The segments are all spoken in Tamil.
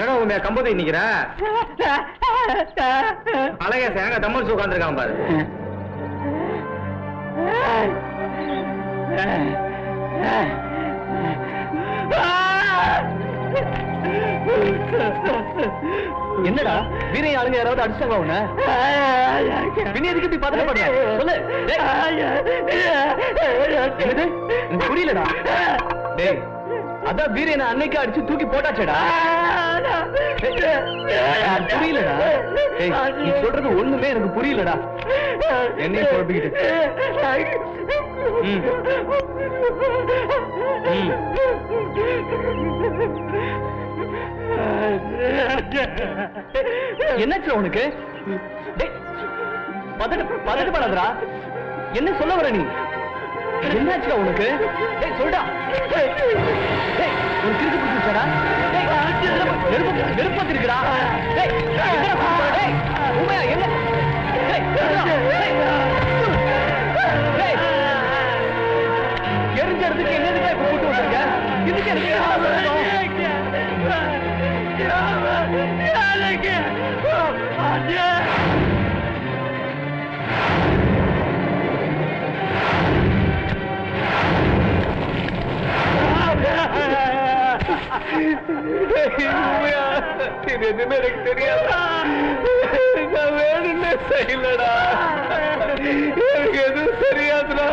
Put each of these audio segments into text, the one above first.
என்னடா உங்க கம்பத்தை நிக்கிற அழகா சேங்க தம்மல் உட்காந்துருக்கான் பாரு. என்னடா வீரைய ஆளுங்க யாராவது அடிச்சாங்க உன்ன? பின்ன எதுக்கு இப்படி பதட்டப்படுற? சொல்லு. என்னது? எனக்கு புரியலடா. டேய் அதான் வீரையனை அன்னைக்கு அடிச்சு தூக்கி போட்டாச்சேடா. புரியலடா. நீ சொல்றது ஒண்ணுமே எனக்கு புரியலடா. என்னையும் குழப்பிக்கிட்டு. என்னாச்சு உனக்கு? பதட்டப்படாதடா. என்ன சொல்ல வர நீ? என்னாச்சுடா உனக்கு? சொல்டா. ஒரு கிறுக்கு பிடிச்சாடா. நெருப்பத்து இருக்குடா. உண்மையா என்ன? எரிஞ்ச இடத்துக்கு என்னதுக்கா இப்ப கூட்டு வந்திருக்க? இதுக்கு எதுவுமே எனக்கு தெரியாதா? நான் வேணும்னே செய்யலடா. எனக்கு எதுவும் தெரியாதுடா.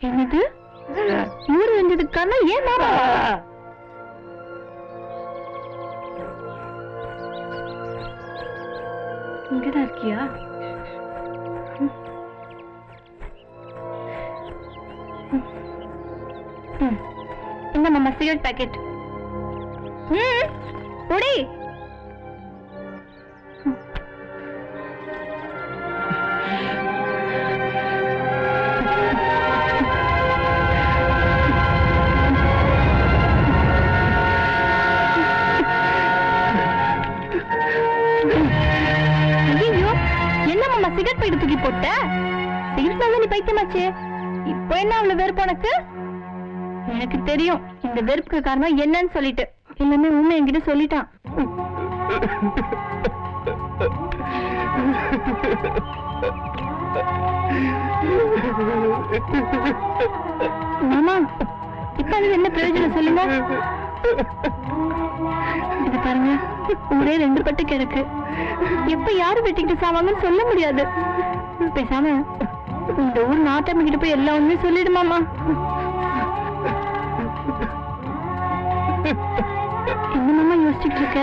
என்னது ஊர் வந்ததுக்கான ஏன் இங்கதான் இருக்கியா? இந்த மாமா சிகரெட் பாக்கெட். உடி. சிகரெட் பைட்டு தூக்கி போட்ட? சிகரெட் நீ பைத்தியமாச்சு. இப்போ என்ன அவ்வளவு வெறுப்பு உனக்கு? எனக்கு தெரியும் இந்த வெறுப்புக்கு காரணம் என்னன்னு சொல்லிட்டு. எல்லாமே உண்மை என்கிட்ட சொல்லிட்டான். மாமா இப்ப அது என்ன பிரயோஜனம் சொல்லுங்க? இது பாருங்க, ஊரே ரெண்டு பட்டு கிடக்கு. எப்ப யாரு வெட்டிக்கிட்டு சாவாங்கன்னு சொல்ல முடியாது. பேசாம இந்த ஊர் நாட்டாம கிட்ட போய் எல்லா ஒண்ணுமே சொல்லிடுமாமா. என்னமாமா யோசிச்சுட்டு இருக்க?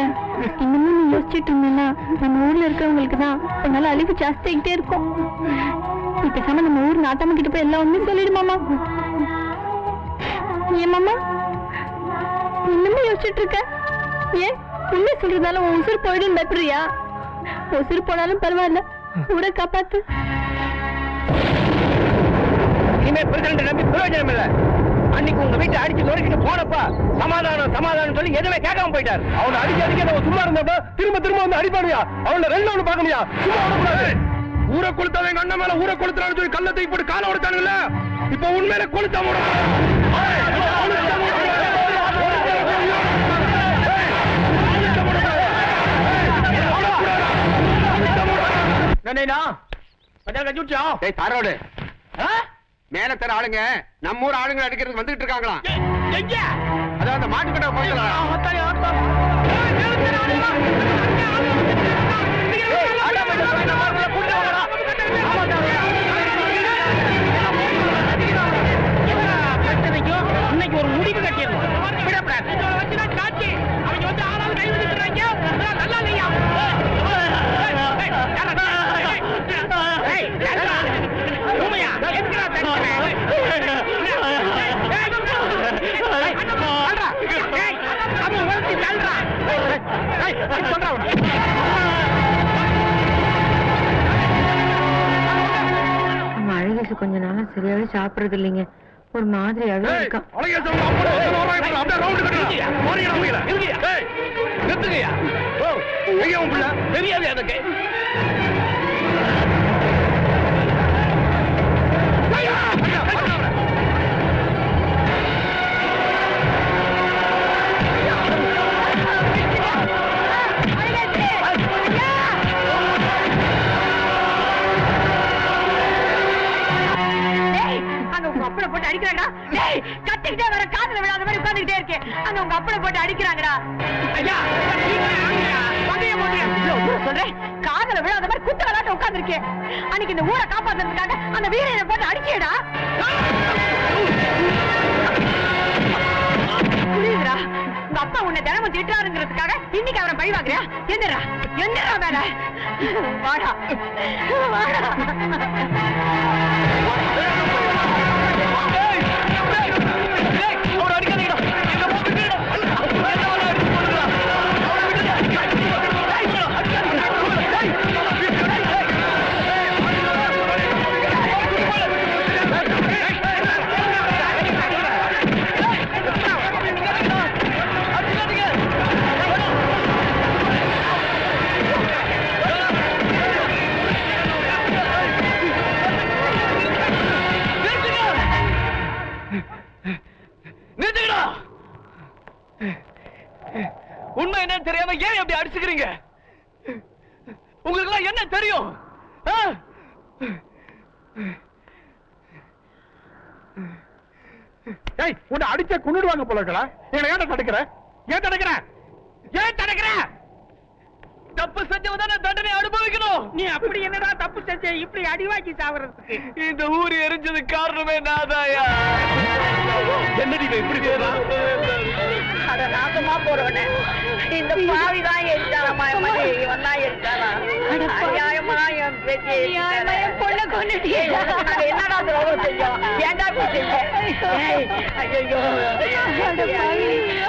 இன்னமும் நீ யோசிச்சுட்டு இருந்தேன்னா நம்ம ஊர்ல இருக்கவங்களுக்கு தான் அதனால அழிவு ஜாஸ்தி ஆகிட்டே இருக்கும். நீ பேசாம நம்ம ஊர் நாட்டாம கிட்ட போய் எல்லா ஒண்ணுமே சொல்லிடுமாமா. ஏன் மாமா இன்னமும் யோசிச்சுட்டு இருக்க? ஏன் உண்மை சொல்றதால உன் உசுறு போயிடும் பயப்படுறியா? உசுறு போனாலும் பரவாயில்ல, ஊரை காப்பாத்து. பிரயோஜனம் இல்ல. அன்னைக்கு உங்க வீட்டை அடிச்சு நொறுக்கிட்டு போனப்ப சமாதானம் சமாதானம் சொல்லி எதுவுமே கேட்காம போயிட்டாரு. அவனை அடிக்க நம்ம சும்மா இருந்தப்ப திரும்ப திரும்ப வந்து அடிப்பானுயா. அவனை 2 நாள் பார்க்க முடியா? சும்மா விடக்கூடாது. ஊரை கொளுத்தாத எங்க அண்ணன் மேல ஊரை கொளுத்துறான்னு சொல்லி கள்ளத்தை போட்டு காலை உடைச்சானுங்கள. இப்ப உண்மையில கொளுத்தா மேல தர ஆளுங்க நம்ம ஊர் ஆளுங்க அடிக்கிறதுக்கு வந்துட்டு இருக்காங்களா? அதாவது மாட்டுக்கட்ட இன்னைக்கு ஒரு முடிவு கட்டிடணும். காட்சி அவங்க வந்து ஆளாலும் கை விடுறாங்க. நல்லா இல்லையா? அழகேசு கொஞ்ச நாளா சரியாவே சாப்பிடுறது இல்லைங்க. ஒரு மாதிரி அழகா இருக்கான். தெரியாது எனக்கு. அப்பளை போட்டு அடிக்கிறாங்கடா. டேய் கட்டிக்கிட்டே வர காதுல விழாத மாதிரி உட்கார்ந்துட்டே இருக்கே. அங்க உங்க அப்பளை போட்டு அடிக்கிறாங்கடா. ஐயா பங்கைய போட்டு சொல்றேன். காதுல விழாத மாதிரி குத்து விளையாட்டு உட்கார்ந்துருக்கேன். அன்னைக்கு இந்த ஊரை காப்பாத்துறதுக்காக அந்த வீரனை போட்டு அடிச்சேடா. புரியுதுடா. உங்க அப்பா உன்னை தினமும் திட்டாருங்கிறதுக்காக இன்னைக்கு அவரை பழி வாங்குறியா? என்னடா என்னடா மேல வாடா வாடா. உண்மை என்னன்னு தெரியாம ஏன் அப்படி அடிச்சுக்கிறீங்க? உங்களுக்கு எல்லாம் என்ன தெரியும்? உன்னை அடிச்ச கொன்னுடுவாங்க போல இருக்கா? என்ன ஏன் தடுக்கிற? ஏன் தடுக்கிற? ஏன் தடுக்கிற? தப்பு செஞ்சவதான தண்டனை அனுபவிக்கணும். நீ அப்படி என்னடா தப்பு செஞ்ச இப்படி அடிவாக்கி சாவறதுக்கு? இந்த ஊர் எரிஞ்சது காரணமே நாதாயா. என்னடி இப்படி அட நாசமா போறவனே, இந்த பாவிதான் எரிச்சாரமா? இவன் தான் எரிச்சாரா? அநியாயமா என் பேச்சு என் பொண்ணை கொண்டுட்டியே. என்னடா துரோகம் செஞ்சோம்? ஏன்டா இப்படி செஞ்ச? ஐயோ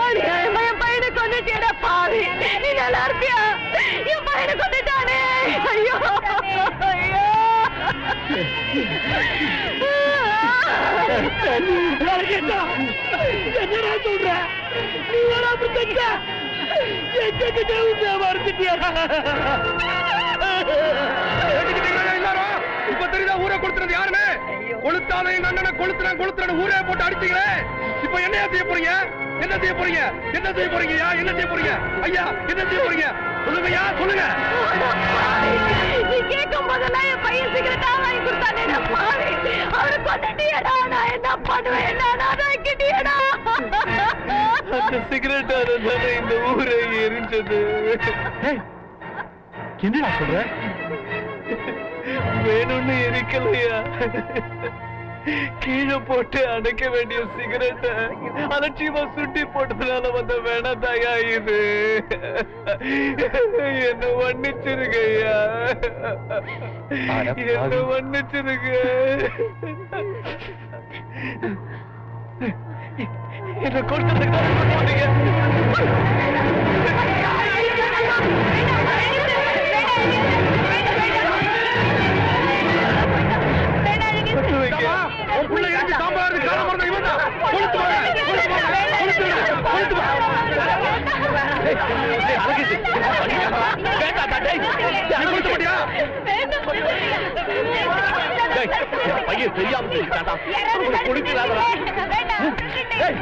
அநியாயமா என் பையனை கொண்டுட்டியடா பாவி. நீ நல்லா இருப்பியா? என் பையனை கொண்டுட்டானே. ஐயோ ஐயோ என்னடா சொல்ற? நீ வேற அப்படி செஞ்ச? இப்ப தெரியுதா ஊரை கொடுத்துறது யாருன்னு? கொளுத்தாத எங்க அண்ணனை கொளுத்துறேன் ஊரே போட்டு அடிச்சீங்களே. இப்ப என்ன செய்ய போறீங்க? என்ன செய்ய போறீங்க? என்ன செய்ய போறீங்கயா? என்ன செய்ய போறீங்க? ஐயா என்ன செய்ய போறீங்க? சொல்லுங்கய்யா சொல்லுங்க. நீ கேட்கும் போதெல்லாம் என் பையன் சிகரெட்டா வாங்கி கொடுத்தானே பாவி. அவரை கொண்டுட்டியடா. நான் என்ன பண்ணுவேன்? என்ன கிட்டியடா? அந்த சிகரெட்டால தானே இந்த ஊரை எரிஞ்சது. என்னடா சொல்ற? வேணும்னு எரிக்கலையா? கீழே போட்டு அடைக்க வேண்டிய சிகரெட்டை அலட்சியமா சுட்டி போட்டதுனால வந்த வேணாதாயா இது. என்ன மன்னிச்சிருக்கையா, என்ன மன்னிச்சிருக்க. என்ன கொடுத்ததுக்கு உள்ள இருந்து சாம்பார் காலம் மறந்த இவன் தான். கொளுத்து வா, கொளுத்து வா, கொளுத்து வா, கொளுத்து வா. டேய், டேய், அழகிச்சு. வேண்டாம், டேய். நீ கொளுத்து போடியா? டேய், பையன் தெரியாம செஞ்சுட்டான்டா. அவனை கொளுத்துறாதடா. டேய்,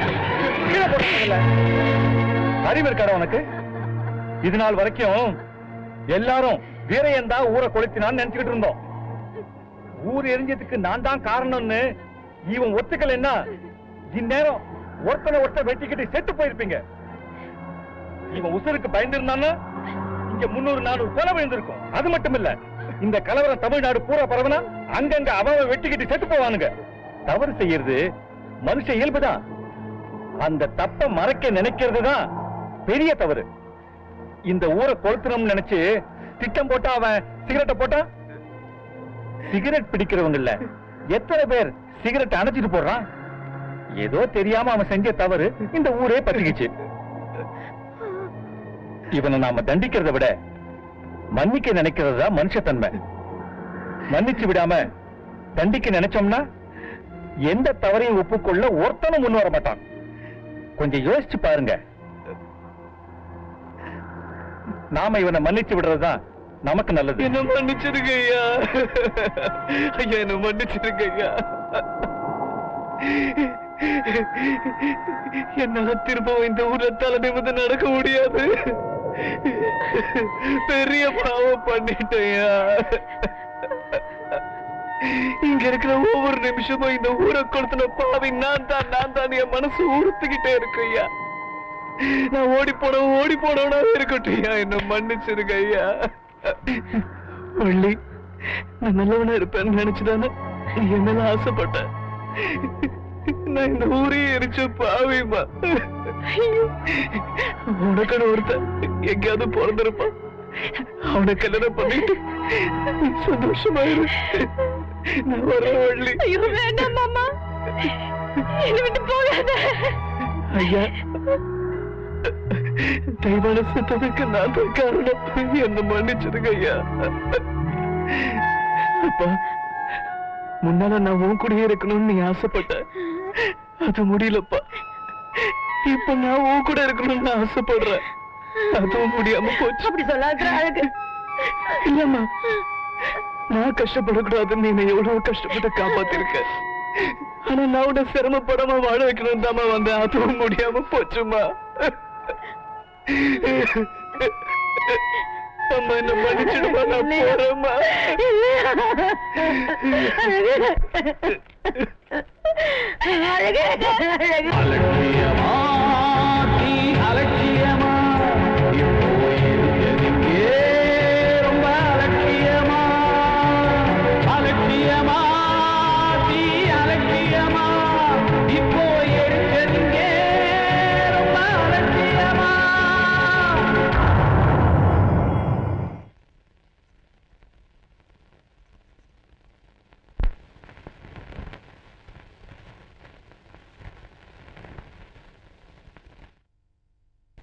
கீழே போடுறீங்கல்ல. அறிவு இருக்காடா உனக்கு? இது நாள் வரைக்கும் எல்லாரும் வீரையன் தான் ஊரை கொளுத்தினான்னு நினைச்சுக்கிட்டு இருந்தோம். ஊர் எரிஞ்சதுக்கு நான் தான் காரணம்னு இவன் ஒத்துக்கலைன்னா இந்நேரம் ஒருத்தனை வெட்டிக்கிட்டு செத்து போயிருப்பீங்க. இவன் உசுருக்கு பயந்துருந்தான்னு இங்க 300-400 கொலை விழுந்திருக்கும். அது மட்டும் இல்ல, இந்த கலவரம் தமிழ்நாடு பூரா பரவனா அங்கங்க அவன் வெட்டிக்கிட்டு செத்து போவானுங்க. தவறு செய்யறது மனுஷ இயல்புதான். அந்த தப்ப மறைக்க நினைக்கிறது தான் பெரிய தவறு. இந்த ஊரை கொளுத்தணும்னு நினைச்சு திட்டம் போட்டா அவன் சிகரெட்டை போட்டான். சிகரெட் பிடிக்கிறவங்கல்ல எத்தனை பேர் சிகரெட் அணைச்சிட்டு போடுறான். ஏதோ தெரியாம அவன் செஞ்ச தவறு இந்த ஊரே பத்திக்கிச்சு. இவனை நாம தண்டிக்கிறத விட மன்னிக்க நினைக்கிறது தான் மனுஷத்தன்மை. மன்னிச்சு விடாம தண்டிக்க நினைச்சோம்னா எந்த தவறையும் ஒப்புக்கொள்ள ஒருத்தனும் முன் வர மாட்டான். கொஞ்சம் யோசிச்சு பாருங்க. நாம இவனை மன்னிச்சு விடுறதுதான் நமக்கு நல்லது. என்ன மன்னிச்சிருங்க ஐயா. ஐயா என்ன மன்னிச்சிருங்க ஐயா. என்னால திரும்பவும் இந்த ஊர்ல தலை நிமிர்ந்து நடக்க முடியாது. பெரிய பாவம் பண்ணிட்டேயா. இங்க இருக்கிற ஒவ்வொரு நிமிஷமும் இந்த ஊரை கொளுத்தின பாவி நான் தான் என் மனசு உறுத்துக்கிட்டே இருக்கு ஐயா. நான் ஓடி போனவனா இருக்கட்டும் ஐயா. என்ன மன்னிச்சிருங்க ஐயா. வள்ளி, நான் நல்லவனா இருப்பேன்னு நினைச்சுதானே நீ என்னெல்லாம் ஆசைப்பட்ட. நான் இந்த ஊரையே எரிச்ச பாவிமா. உனக்கான ஒருத்தன் எங்கேயாவது பிறந்திருப்பான். அவனை கல்யாணம் பண்ணிட்டு சந்தோஷமா இரு. நான் வரேன் வள்ளி. ஐயோ வேண்டாம் மாமா, என்னை விட்டு போகாத. ஐயா, தெய்வான செத்ததுக்கு நான் தான் காரணம். என்ன மன்னிச்சிருங்க ஐயா. அப்பா, முன்னால நான் உன் கூடயே இருக்கணும்னு நீ ஆசைப்பட்ட. அது முடியலப்பா. இப்ப நான் உன் கூட இருக்கணும்னு ஆசைப்படுறேன். அதுவும் முடியாம போச்சு. அப்படி சொல்லாத அழகு. இல்லம்மா, நான் கஷ்டப்படக்கூடாதுன்னு நீ எவ்வளவு கஷ்டப்பட்டு காப்பாத்திருக்க. ஆனா நான் உன்னை சிரமப்படாம வாழ வைக்கணும் தாமா வந்தேன். அதுவும் முடியாம போச்சுமா. அம்மா என்ன மன்னிச்சிடுமா, நான் போறேம்மா. அழகு. அழகியமா